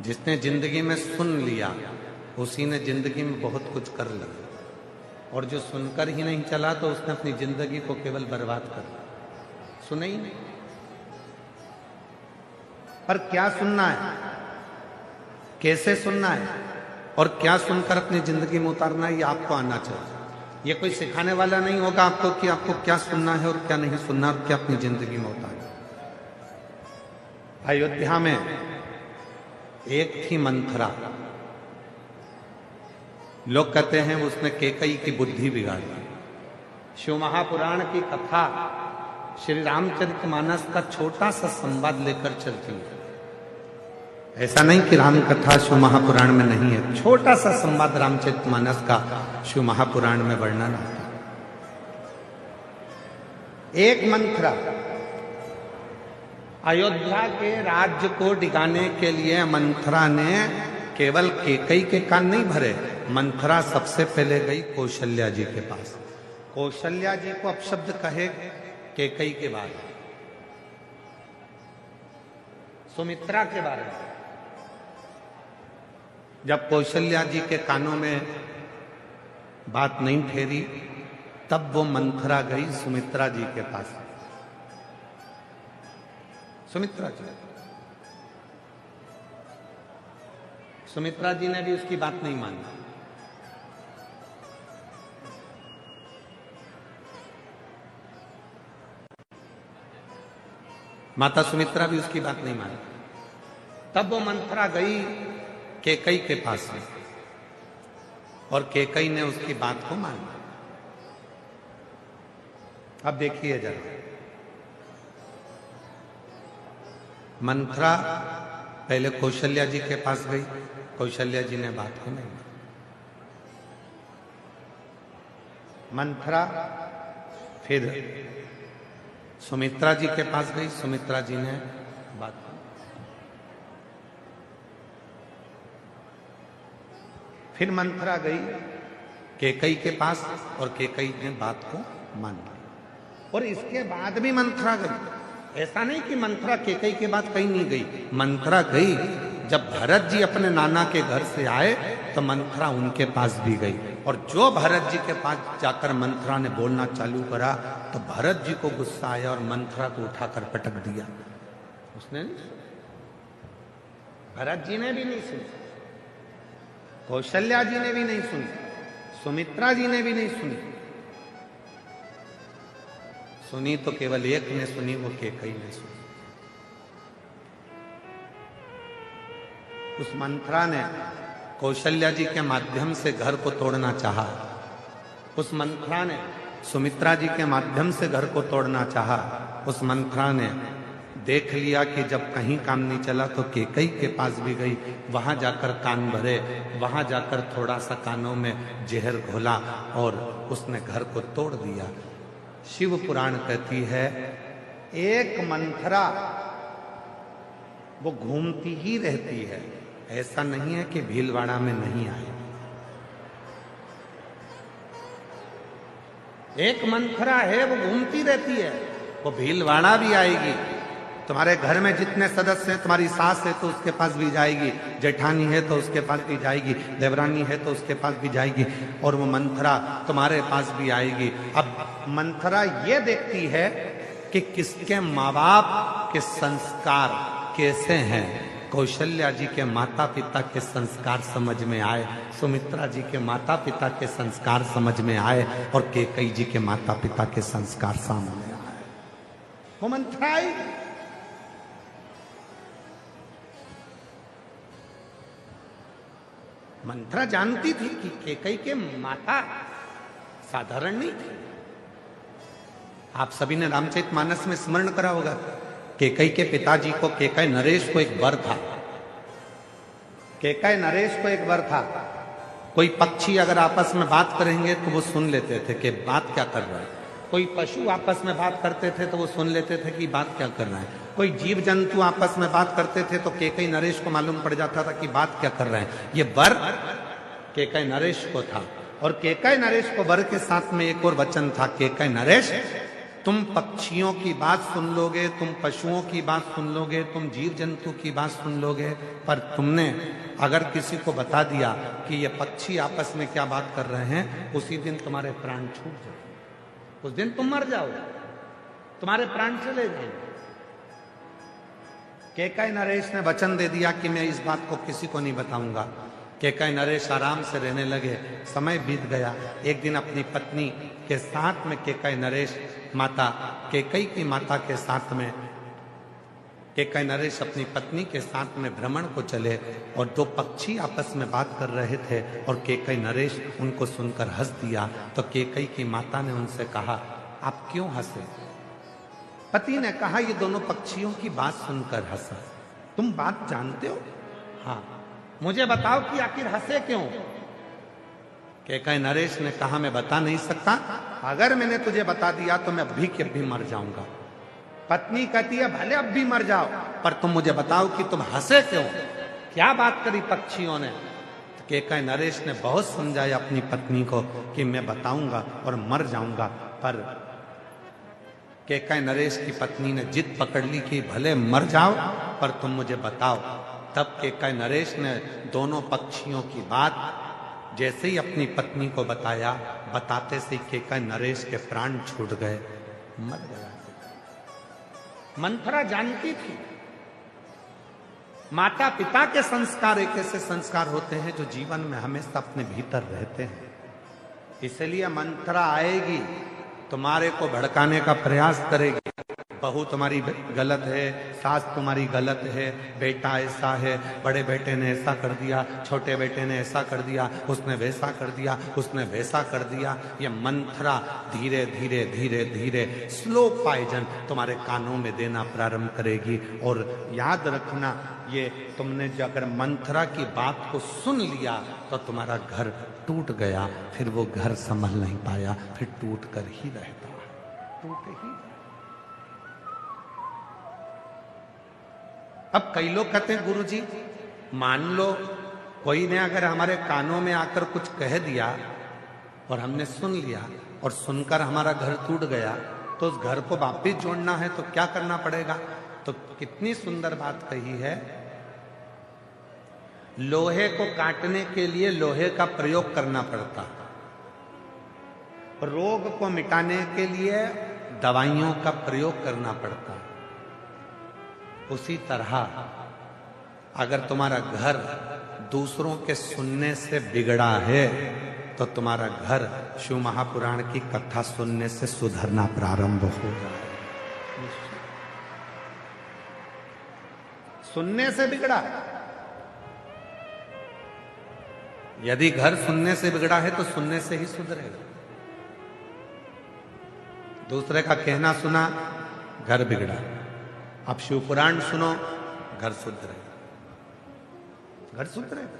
जिसने जिंदगी में सुन लिया उसी ने जिंदगी में बहुत कुछ कर लिया, और जो सुनकर ही नहीं चला तो उसने अपनी जिंदगी को केवल बर्बाद कर दिया। सुने ही नहीं। पर क्या सुनना है, कैसे सुनना है और क्या सुनकर अपनी जिंदगी में उतारना है, ये आपको आना चाहिए। ये कोई सिखाने वाला नहीं होगा आपको कि आपको क्या सुनना है और क्या नहीं सुनना और क्या अपनी जिंदगी में उतारना। अयोध्या में एक थी मंथरा। लोग कहते हैं उसने कैकेयी की बुद्धि बिगाड़ी। शिव महापुराण की कथा श्री रामचरितमानस का छोटा सा संवाद लेकर चलती है। ऐसा नहीं कि राम कथा शिव महापुराण में नहीं है, छोटा सा संवाद रामचरितमानस का शिव महापुराण में वर्णन आता है। एक मंथरा अयोध्या के राज्य को डिगाने के लिए मंथरा ने केवल कैकेयी के कान नहीं भरे। मंथरा सबसे पहले गई कौशल्या जी के पास। कौशल्या जी को अपशब्द कहे कैकेयी के बारे में, सुमित्रा के बारे में। जब कौशल्या जी के कानों में बात नहीं ठहरी तब वो मंथरा गई सुमित्रा जी के पास। सुमित्रा जी ने भी उसकी बात नहीं मानी। माता सुमित्रा भी उसकी बात नहीं मानी। तब वो मंथरा गई कैकेयी के पास में और कैकेयी ने उसकी बात को माना। अब देखिए जरा, मंथरा पहले कौशल्या जी के पास गई, कौशल्या जी ने बात को नहीं मानी। मंथरा फिर सुमित्रा जी के पास गई, सुमित्रा जी ने बात को। फिर मंथरा गई कैकेयी के पास और कैकेयी ने बात को मान ली। और इसके बाद भी मंथरा गई। ऐसा नहीं कि मंथरा कैकेयी के बाद कहीं नहीं गई। मंथरा गई जब भरत जी अपने नाना के घर से आए तो मंथरा उनके पास भी गई। और जो भरत जी के पास जाकर मंथरा ने बोलना चालू करा तो भरत जी को गुस्सा आया और मंथरा को उठाकर पटक दिया। उसने नहीं सुना, भरत जी ने भी नहीं सुनी, कौशल्या जी ने भी नहीं सुनी, सुमित्रा जी ने भी नहीं सुनी। सुनी तो केवल एक ने सुनी, वो कैकेयी ने सुनी। उस मंथरा ने कौशल्या जी के माध्यम से घर को तोड़ना चाहा। उस मंथरा ने सुमित्रा जी के माध्यम से घर को तोड़ना चाहा। उस मंथरा ने देख लिया कि जब कहीं काम नहीं चला तो कैकेयी के पास भी गई। वहां जाकर कान भरे, वहां जाकर थोड़ा सा कानों में जहर घोला और उसने घर को तोड़ दिया। शिव पुराण कहती है एक मंथरा वो घूमती ही रहती है, ऐसा नहीं है कि भीलवाड़ा में नहीं आई। एक मंथरा है वो घूमती रहती है, वो भीलवाड़ा भी आएगी। तुम्हारे घर में जितने सदस्य हैं, तुम्हारी सास है तो उसके पास भी जाएगी, जेठानी है तो उसके पास भी जाएगी, देवरानी है तो उसके पास भी जाएगी, और वो मंथरा तुम्हारे पास भी आएगी। अब मंथरा ये देखती है कि किसके माँ बाप के संस्कार कैसे हैं। कौशल्या जी के माता पिता के संस्कार समझ में आए, सुमित्रा जी के माता पिता के संस्कार समझ में आए, और कैकेयी जी के माता पिता के संस्कार सामने आए। वो मंथरा आई। मंथरा जानती थी कि कैकेयी के माता साधारण नहीं थी। आप सभी ने रामचरितमानस में स्मरण करा होगा, कैकेयी के पिताजी को, कैकेयी नरेश को एक वर था। कैकेयी नरेश को एक वर था। कोई पक्षी अगर आपस में बात करेंगे तो वो सुन लेते थे कि बात क्या कर रहा है। कोई पशु आपस में बात करते थे तो वो सुन लेते थे कि बात क्या कर रहा है। कोई जीव जंतु आपस में बात करते थे तो कैकेयी नरेश को मालूम पड़ जाता था कि बात क्या कर रहे हैं। ये वर कैकेयी नरेश को था। और कैकेयी नरेश को वर के साथ में एक और वचन था, कैकेयी नरेश तुम पक्षियों की बात सुन लोगे, तुम पशुओं की बात सुन लोगे, तुम जीव जंतु की बात सुन लोगे, पर तुमने अगर किसी को बता दिया कि ये पक्षी आपस में क्या बात कर रहे हैं, उसी दिन तुम्हारे प्राण छूट जाए, उस दिन तुम मर जाओगे, तुम्हारे प्राण चले जाएंगे। कैकई नरेश ने वचन दे दिया कि मैं इस बात को किसी को नहीं बताऊंगा। कैकई नरेश आराम से रहने लगे। समय बीत गया। एक दिन अपनी पत्नी के साथ में कैकई नरेश माता कैकई की माता के साथ में कैकई नरेश अपनी पत्नी के साथ में भ्रमण को चले और दो पक्षी आपस में बात कर रहे थे और कैकई नरेश उनको सुनकर हंस दिया। तो कैकई की माता ने उनसे कहा, आप क्यों हंसे? पति ने कहा, ये दोनों पक्षियों की बात सुनकर हंसा। तुम बात जानते हो? हाँ। मुझे बताओ कि आखिर हंसे क्यों? कैकई नरेश ने कहा, मैं बता नहीं सकता, अगर मैंने तुझे बता दिया तो मैं अभी के अभी मर जाऊंगा। पत्नी कहती है, भले अब भी मर जाओ, पर तुम मुझे बताओ कि तुम हंसे क्यों, क्या बात करी पक्षियों ने? कैकई नरेश ने बहुत समझाया अपनी पत्नी को कि मैं बताऊंगा और मर जाऊंगा, पर कैकई नरेश की पत्नी ने जिद पकड़ ली कि भले मर जाओ पर तुम मुझे बताओ। तब कैकई नरेश ने दोनों पक्षियों की बात जैसे ही अपनी पत्नी को बताया, बताते से कैकई नरेश के प्राण छूट गए, मर गया। मंथरा जानती थी माता पिता के संस्कार एक ऐसे संस्कार होते हैं जो जीवन में हमेशा अपने भीतर रहते हैं। इसलिए मंथरा आएगी, तुम्हारे को भड़काने का प्रयास करेगी। बहू तुम्हारी गलत है, सास तुम्हारी गलत है, बेटा ऐसा है, बड़े बेटे ने ऐसा कर दिया, छोटे बेटे ने ऐसा कर दिया, उसने वैसा कर दिया, उसने वैसा कर दिया। ये मंथरा धीरे धीरे धीरे धीरे स्लो पॉइजन तुम्हारे कानों में देना प्रारंभ करेगी। और याद रखना, ये तुमने जो अगर मंथरा की बात को सुन लिया तो तुम्हारा घर टूट गया, फिर वो घर संभल नहीं पाया, फिर टूट कर ही रहता, टूट ही। अब कई लोग कहते हैं, गुरुजी मान लो कोई ने अगर हमारे कानों में आकर कुछ कह दिया और हमने सुन लिया और सुनकर हमारा घर टूट गया, तो उस घर को वापिस जोड़ना है तो क्या करना पड़ेगा? तो कितनी सुंदर बात कही है, लोहे को काटने के लिए लोहे का प्रयोग करना पड़ता, रोग को मिटाने के लिए दवाइयों का प्रयोग करना पड़ता। उसी तरह अगर तुम्हारा घर दूसरों के सुनने से बिगड़ा है तो तुम्हारा घर शिव महापुराण की कथा सुनने से सुधरना प्रारंभ हो जाए। सुनने से बिगड़ा, यदि घर सुनने से बिगड़ा है तो सुनने से ही सुधरेगा। दूसरे का कहना सुना, घर बिगड़ा। अब शिव पुराण सुनो, घर सुधरेगा, घर सुधरेगा।